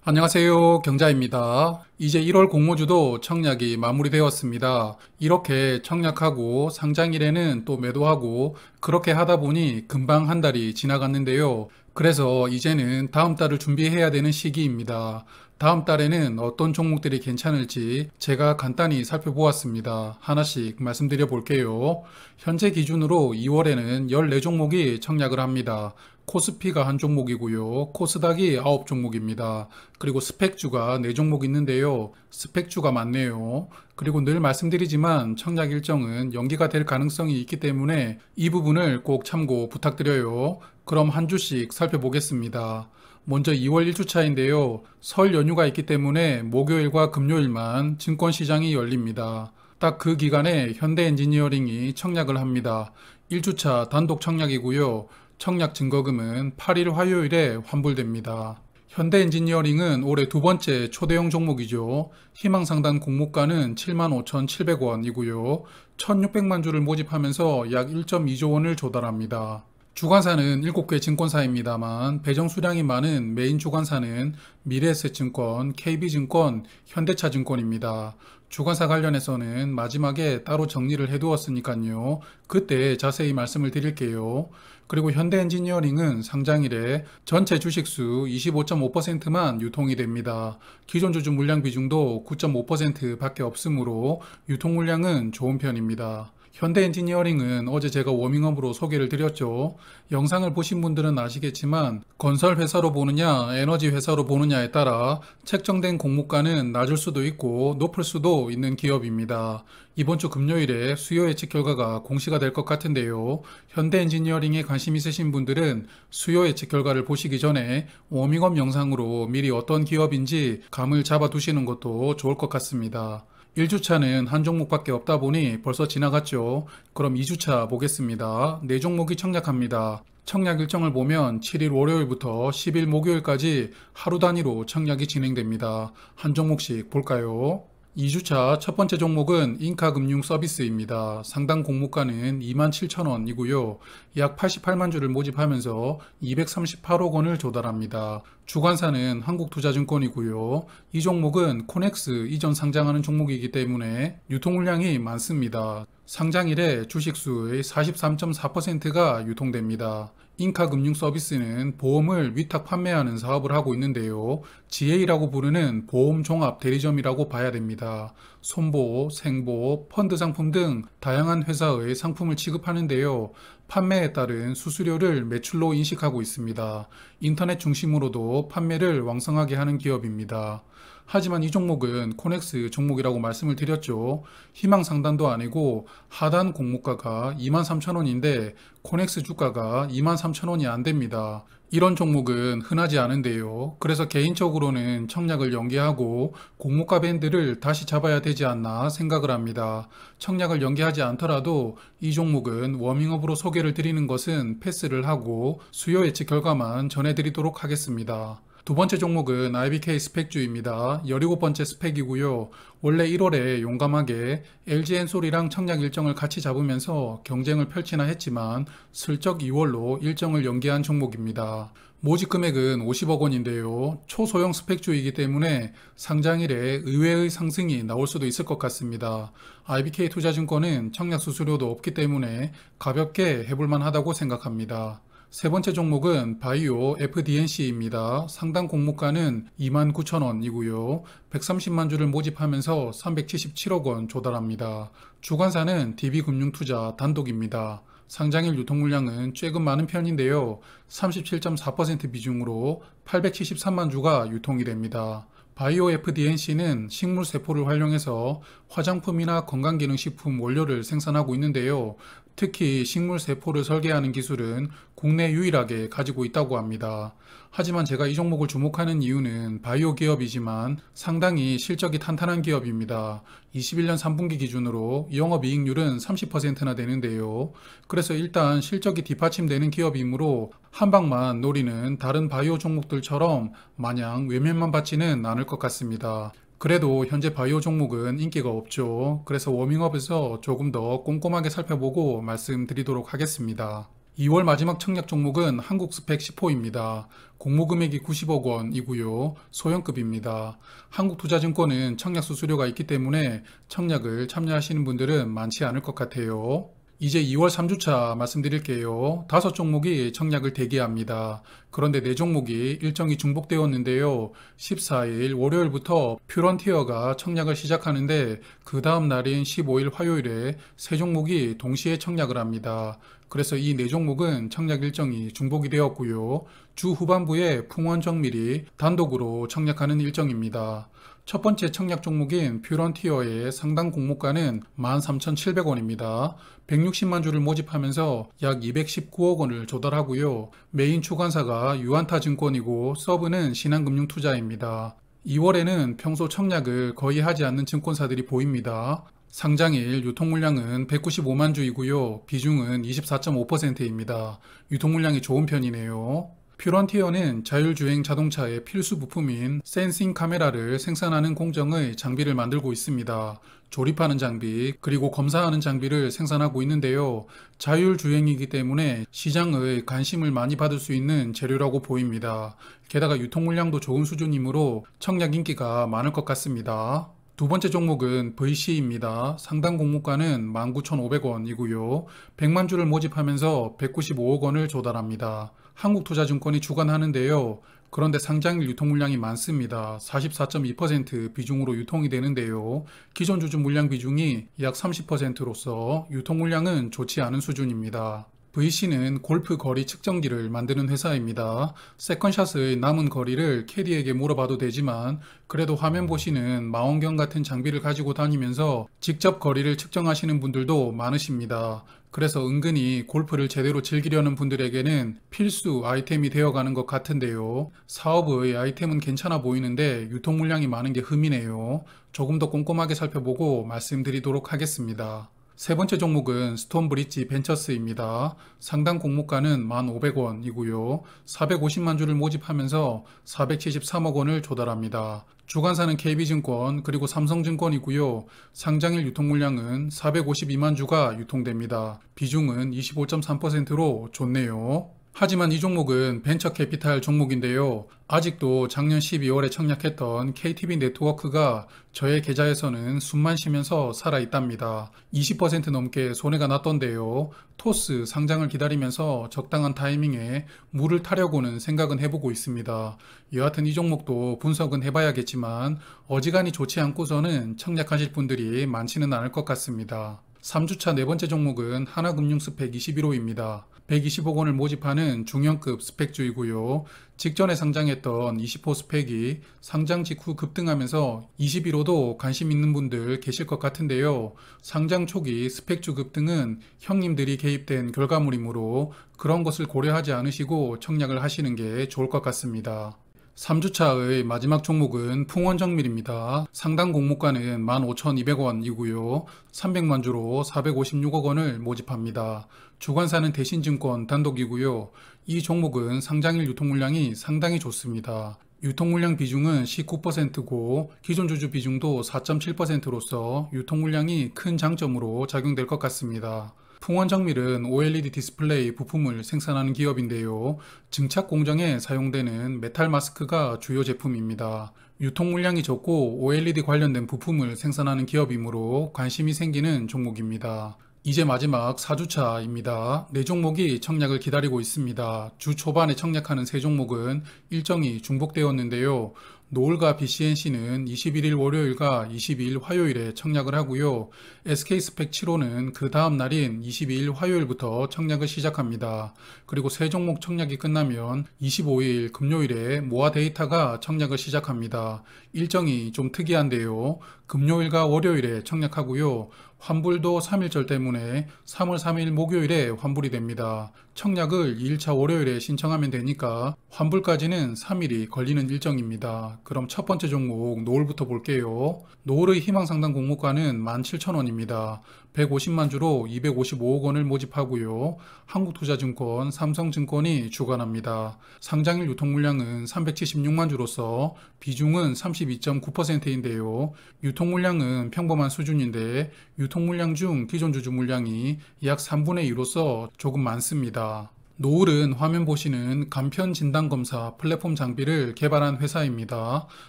안녕하세요. 경자입니다. 이제 1월 공모주도 청약이 마무리되었습니다. 이렇게 청약하고 상장일에는 또 매도하고 그렇게 하다 보니 금방 한 달이 지나갔는데요. 그래서 이제는 다음 달을 준비해야 되는 시기입니다. 다음 달에는 어떤 종목들이 괜찮을지 제가 간단히 살펴보았습니다. 하나씩 말씀드려 볼게요. 현재 기준으로 2월에는 14종목이 청약을 합니다. 코스피가 한 종목이고요. 코스닥이 9종목입니다. 그리고 스펙주가 4종목 있는데요. 스펙주가 많네요. 그리고 늘 말씀드리지만 청약 일정은 연기가 될 가능성이 있기 때문에 이 부분을 꼭 참고 부탁드려요. 그럼 한 주씩 살펴보겠습니다. 먼저 2월 1주차인데요. 설 연휴가 있기 때문에 목요일과 금요일만 증권시장이 열립니다. 딱 그 기간에 현대엔지니어링이 청약을 합니다. 1주차 단독 청약이고요. 청약 증거금은 8일 화요일에 환불됩니다. 현대엔지니어링은 올해 두 번째 초대형 종목이죠. 희망상단 공모가는 75,700원이고요. 1,600만 주를 모집하면서 약 1.2조 원을 조달합니다. 주관사는 7개 증권사입니다만 배정 수량이 많은 메인 주관사는 미래에셋증권, KB증권, 현대차증권입니다. 주관사 관련해서는 마지막에 따로 정리를 해두었으니까요. 그때 자세히 말씀을 드릴게요. 그리고 현대엔지니어링은 상장일에 전체 주식수 25.5%만 유통이 됩니다. 기존 주주 물량 비중도 9.5% 밖에 없으므로 유통 물량은 좋은 편입니다. 현대엔지니어링은 어제 제가 워밍업으로 소개를 드렸죠. 영상을 보신 분들은 아시겠지만 건설 회사로 보느냐 에너지 회사로 보느냐에 따라 책정된 공모가는 낮을 수도 있고 높을 수도 있는 기업입니다. 이번 주 금요일에 수요 예측 결과가 공시가 될 것 같은데요. 현대엔지니어링에 관심 있으신 분들은 수요 예측 결과를 보시기 전에 워밍업 영상으로 미리 어떤 기업인지 감을 잡아 두시는 것도 좋을 것 같습니다. 1주차는 한 종목밖에 없다 보니 벌써 지나갔죠. 그럼 2주차 보겠습니다. 4종목이 청약합니다. 청약 일정을 보면 7일 월요일부터 10일 목요일까지 하루 단위로 청약이 진행됩니다. 한 종목씩 볼까요? 2주차 첫 번째 종목은 인카금융서비스입니다. 상당 공모가는 27,000원이고요. 약 88만 주를 모집하면서 238억 원을 조달합니다. 주관사는 한국투자증권이고요. 이 종목은 코넥스 이전 상장하는 종목이기 때문에 유통 물량이 많습니다. 상장일에 주식수의 43.4%가 유통됩니다. 인카금융서비스는 보험을 위탁 판매하는 사업을 하고 있는데요. GA라고 부르는 보험종합 대리점이라고 봐야 됩니다. 손보, 생보, 펀드 상품 등 다양한 회사의 상품을 취급하는데요. 판매에 따른 수수료를 매출로 인식하고 있습니다. 인터넷 중심으로도 판매를 왕성하게 하는 기업입니다. 하지만 이 종목은 코넥스 종목이라고 말씀을 드렸죠. 희망 상단도 아니고 하단 공모가가 23,000원인데 코넥스 주가가 23,000원이 안 됩니다. 이런 종목은 흔하지 않은데요. 그래서 개인적으로는 청약을 연기하고 공모가 밴드를 다시 잡아야 되지 않나 생각을 합니다. 청약을 연기하지 않더라도 이 종목은 워밍업으로 소개를 드리는 것은 패스를 하고 수요 예측 결과만 전해드리도록 하겠습니다. 두 번째 종목은 IBK 스펙주입니다. 17번째 스펙이고요. 원래 1월에 용감하게 LG엔솔이랑 청약 일정을 같이 잡으면서 경쟁을 펼치나 했지만 슬쩍 2월로 일정을 연기한 종목입니다. 모집 금액은 50억 원인데요. 초소형 스펙주이기 때문에 상장일에 의외의 상승이 나올 수도 있을 것 같습니다. IBK 투자증권은 청약 수수료도 없기 때문에 가볍게 해볼만 하다고 생각합니다. 세 번째 종목은 바이오 FDNC입니다. 상당 공모가는 29,000원이고요. 130만 주를 모집하면서 377억 원 조달합니다. 주관사는 DB금융투자 단독입니다. 상장일 유통 물량은 조금 많은 편인데요. 37.4% 비중으로 873만 주가 유통이 됩니다. 바이오 FDNC는 식물 세포를 활용해서 화장품이나 건강기능식품 원료를 생산하고 있는데요. 특히 식물 세포를 설계하는 기술은 국내 유일하게 가지고 있다고 합니다. 하지만 제가 이 종목을 주목하는 이유는 바이오 기업이지만 상당히 실적이 탄탄한 기업입니다. 21년 3분기 기준으로 영업이익률은 30%나 되는데요. 그래서 일단 실적이 뒷받침되는 기업이므로 한 방만 노리는 다른 바이오 종목들처럼 마냥 외면만 받지는 않을 것 같습니다. 그래도 현재 바이오 종목은 인기가 없죠. 그래서 워밍업에서 조금 더 꼼꼼하게 살펴보고 말씀드리도록 하겠습니다. 2월 마지막 청약 종목은 한국스펙 10호입니다. 공모금액이 90억 원이고요. 소형급입니다. 한국투자증권은 청약 수수료가 있기 때문에 청약을 참여하시는 분들은 많지 않을 것 같아요. 이제 2월 3주차 말씀드릴게요. 5종목이 청약을 대기합니다. 그런데 4종목이 일정이 중복되었는데요. 14일 월요일부터 퓨런티어가 청약을 시작하는데 그 다음 날인 15일 화요일에 3종목이 동시에 청약을 합니다. 그래서 이 4종목은 청약 일정이 중복이 되었고요. 주 후반부에 풍원정밀이 단독으로 청약하는 일정입니다. 첫 번째 청약 종목인 퓨런티어의 상당 공모가는 13,700원입니다. 160만 주를 모집하면서 약 219억 원을 조달하고요. 메인 주관사가 유안타증권이고 서브는 신한금융투자입니다. 2월에는 평소 청약을 거의 하지 않는 증권사들이 보입니다. 상장일 유통물량은 195만 주이고요. 비중은 24.5%입니다. 유통물량이 좋은 편이네요. 퓨런티어는 자율주행 자동차의 필수 부품인 센싱 카메라를 생산하는 공정의 장비를 만들고 있습니다. 조립하는 장비, 그리고 검사하는 장비를 생산하고 있는데요. 자율주행이기 때문에 시장의 관심을 많이 받을 수 있는 재료라고 보입니다. 게다가 유통물량도 좋은 수준이므로 청약 인기가 많을 것 같습니다. 두 번째 종목은 VC입니다. 상당 공모가는 19,500원이고요. 100만 주를 모집하면서 195억 원을 조달합니다. 한국투자증권이 주관하는데요. 그런데 상장일 유통물량이 많습니다. 44.2% 비중으로 유통이 되는데요. 기존 주주 물량 비중이 약 30%로서 유통물량은 좋지 않은 수준입니다. VC는 골프 거리 측정기를 만드는 회사입니다. 세컨샷의 남은 거리를 캐디에게 물어봐도 되지만 그래도 화면 보시는 망원경 같은 장비를 가지고 다니면서 직접 거리를 측정하시는 분들도 많으십니다. 그래서 은근히 골프를 제대로 즐기려는 분들에게는 필수 아이템이 되어가는 것 같은데요. 사업의 아이템은 괜찮아 보이는데 유통 물량이 많은 게 흠이네요. 조금 더 꼼꼼하게 살펴보고 말씀드리도록 하겠습니다. 세 번째 종목은 스톤브릿지 벤처스입니다. 상당 공모가는 1,500원이고요. 450만 주를 모집하면서 473억 원을 조달합니다. 주관사는 KB증권 그리고 삼성증권이고요. 상장일 유통물량은 452만 주가 유통됩니다. 비중은 25.3%로 좋네요. 하지만 이 종목은 벤처캐피탈 종목인데요. 아직도 작년 12월에 청약했던 KTB 네트워크가 저의 계좌에서는 숨만 쉬면서 살아있답니다. 20% 넘게 손해가 났던데요. 토스 상장을 기다리면서 적당한 타이밍에 물을 타려고는 생각은 해보고 있습니다. 여하튼 이 종목도 분석은 해봐야겠지만 어지간히 좋지 않고서는 청약하실 분들이 많지는 않을 것 같습니다. 3주차 네 번째 종목은 하나금융스펙 21호입니다. 120억 원을 모집하는 중형급 스펙주이고요. 직전에 상장했던 20호 스펙이 상장 직후 급등하면서 21호도 관심 있는 분들 계실 것 같은데요. 상장 초기 스펙주 급등은 형님들이 개입된 결과물이므로 그런 것을 고려하지 않으시고 청약을 하시는 게 좋을 것 같습니다. 3주차의 마지막 종목은 풍원정밀입니다. 상당 공모가는 15,200원이고요. 300만 주로 456억 원을 모집합니다. 주관사는 대신증권 단독이고요. 이 종목은 상장일 유통물량이 상당히 좋습니다. 유통물량 비중은 19%고 기존 주주 비중도 4.7%로서 유통물량이 큰 장점으로 작용될 것 같습니다. 풍원정밀은 OLED 디스플레이 부품을 생산하는 기업인데요. 증착 공정에 사용되는 메탈 마스크가 주요 제품입니다. 유통 물량이 적고 OLED 관련된 부품을 생산하는 기업이므로 관심이 생기는 종목입니다. 이제 마지막 4주차입니다. 4종목이 청약을 기다리고 있습니다. 주 초반에 청약하는 3종목은 일정이 중복되었는데요. 노을과 BCNC는 21일 월요일과 22일 화요일에 청약을 하고요. SK스펙 7호는 그 다음 날인 22일 화요일부터 청약을 시작합니다. 그리고 3종목 청약이 끝나면 25일 금요일에 모아 데이터가 청약을 시작합니다. 일정이 좀 특이한데요. 금요일과 월요일에 청약하고요. 환불도 3일절 때문에 3월 3일 목요일에 환불이 됩니다. 청약을 2일차 월요일에 신청하면 되니까 환불까지는 3일이 걸리는 일정입니다. 그럼 첫 번째 종목 노을부터 볼게요. 노을의 희망상당 공모가는 17,000원입니다. 150만 주로 255억 원을 모집하고요. 한국투자증권, 삼성증권이 주관합니다. 상장일 유통물량은 376만 주로서 비중은 32.9%인데요. 유통물량은 평범한 수준인데 유통물량 중 기존 주주 물량이 약 3분의 2로서 조금 많습니다. 노을은 화면 보시는 간편 진단검사 플랫폼 장비를 개발한 회사입니다.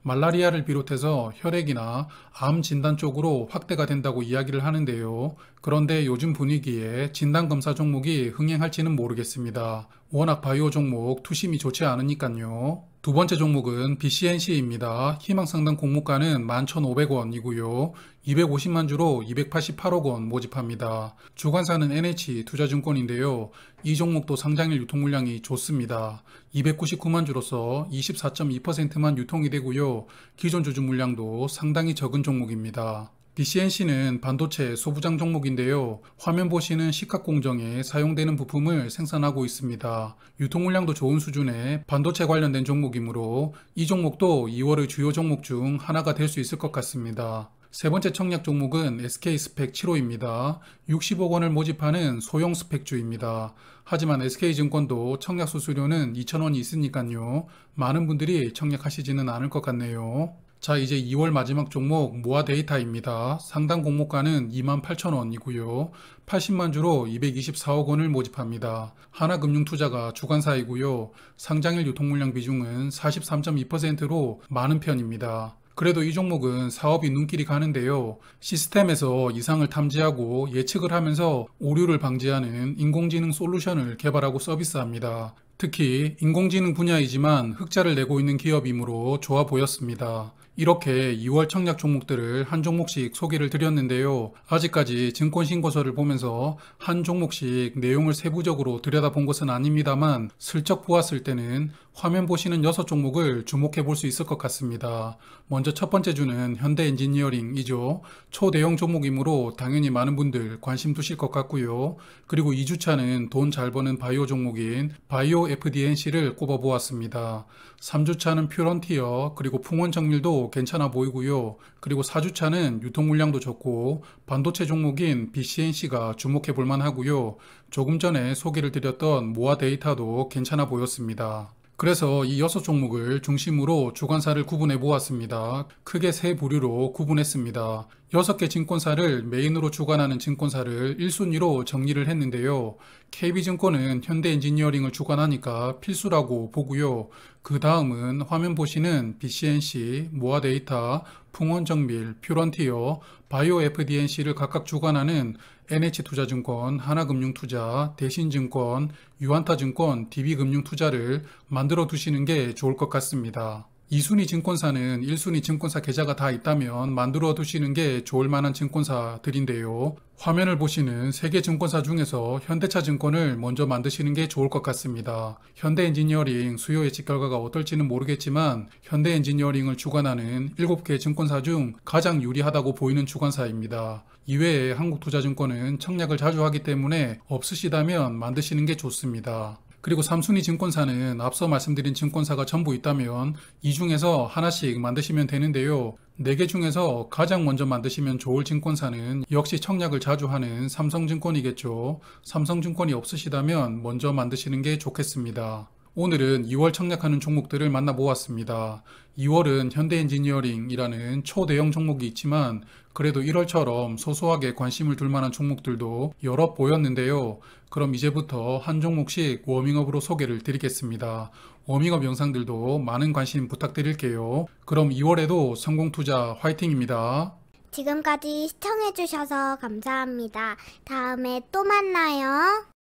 말라리아를 비롯해서 혈액이나 암 진단 쪽으로 확대가 된다고 이야기를 하는데요. 그런데 요즘 분위기에 진단검사 종목이 흥행할지는 모르겠습니다. 워낙 바이오 종목 투심이 좋지 않으니까요. 두 번째 종목은 BCNC입니다. 희망상당 공모가는 11,500원이고요. 250만 주로 288억 원 모집합니다. 주관사는 NH투자증권인데요. 이 종목도 상장일 유통물량이 좋습니다. 299만 주로서 24.2%만 유통이 되고요. 기존 주주 물량도 상당히 적은 종목입니다. BCNC는 반도체 소부장 종목인데요. 화면 보시는 식각 공정에 사용되는 부품을 생산하고 있습니다. 유통 물량도 좋은 수준의 반도체 관련된 종목이므로 이 종목도 2월의 주요 종목 중 하나가 될 수 있을 것 같습니다. 세 번째 청약 종목은 SK스펙 7호입니다. 60억 원을 모집하는 소형 스펙주입니다. 하지만 SK증권도 청약 수수료는 2,000원이 있으니까요. 많은 분들이 청약하시지는 않을 것 같네요. 자, 이제 2월 마지막 종목 모아데이터입니다. 상당 공모가는 28,000원이고요. 80만 주로 224억 원을 모집합니다. 하나금융투자가 주관사이고요. 상장일 유통물량 비중은 43.2%로 많은 편입니다. 그래도 이 종목은 사업이 눈길이 가는데요. 시스템에서 이상을 탐지하고 예측을 하면서 오류를 방지하는 인공지능 솔루션을 개발하고 서비스합니다. 특히 인공지능 분야이지만 흑자를 내고 있는 기업이므로 좋아 보였습니다. 이렇게 2월 청약 종목들을 한 종목씩 소개를 드렸는데요. 아직까지 증권신고서를 보면서 한 종목씩 내용을 세부적으로 들여다본 것은 아닙니다만 슬쩍 보았을 때는 화면 보시는 6종목을 주목해 볼 수 있을 것 같습니다. 먼저 첫 번째 주는 현대엔지니어링이죠. 초대형 종목이므로 당연히 많은 분들 관심 두실 것 같고요. 그리고 2주차는 돈 잘 버는 바이오 종목인 바이오 FDNC를 꼽아보았습니다. 3주차는 퓨런티어 그리고 풍원정밀도 괜찮아 보이고요. 그리고 4주차는 유통물량도 좋고 반도체 종목인 BCNC가 주목해 볼 만하고요. 조금 전에 소개를 드렸던 모아데이터도 괜찮아 보였습니다. 그래서 이 6종목을 중심으로 주관사를 구분해 보았습니다. 크게 세 부류로 구분했습니다. 6개 증권사를 메인으로 주관하는 증권사를 1순위로 정리를 했는데요. KB증권은 현대엔지니어링을 주관하니까 필수라고 보고요. 그 다음은 화면 보시는 BCNC, 모아데이터, 풍원정밀, 퓨런티어, 바이오 FDNC를 각각 주관하는 NH투자증권, 하나금융투자, 대신증권, 유한타증권, DB금융투자를 만들어 두시는 게 좋을 것 같습니다. 2순위 증권사는 1순위 증권사 계좌가 다 있다면 만들어 두시는 게 좋을 만한 증권사들인데요. 화면을 보시는 3개 증권사 중에서 현대차증권을 먼저 만드시는 게 좋을 것 같습니다. 현대엔지니어링 수요 예측 결과가 어떨지는 모르겠지만 현대엔지니어링을 주관하는 7개 증권사 중 가장 유리하다고 보이는 주관사입니다. 이외에 한국투자증권은 청약을 자주 하기 때문에 없으시다면 만드시는 게 좋습니다. 그리고 3순위 증권사는 앞서 말씀드린 증권사가 전부 있다면 이 중에서 하나씩 만드시면 되는데요. 4개 중에서 가장 먼저 만드시면 좋을 증권사는 역시 청약을 자주 하는 삼성증권이겠죠. 삼성증권이 없으시다면 먼저 만드시는 게 좋겠습니다. 오늘은 2월 청약하는 종목들을 만나보았습니다. 2월은 현대엔지니어링이라는 초대형 종목이 있지만 그래도 1월처럼 소소하게 관심을 둘 만한 종목들도 여러 보였는데요. 그럼 이제부터 한 종목씩 워밍업으로 소개를 드리겠습니다. 워밍업 영상들도 많은 관심 부탁드릴게요. 그럼 2월에도 성공투자 화이팅입니다. 지금까지 시청해주셔서 감사합니다. 다음에 또 만나요.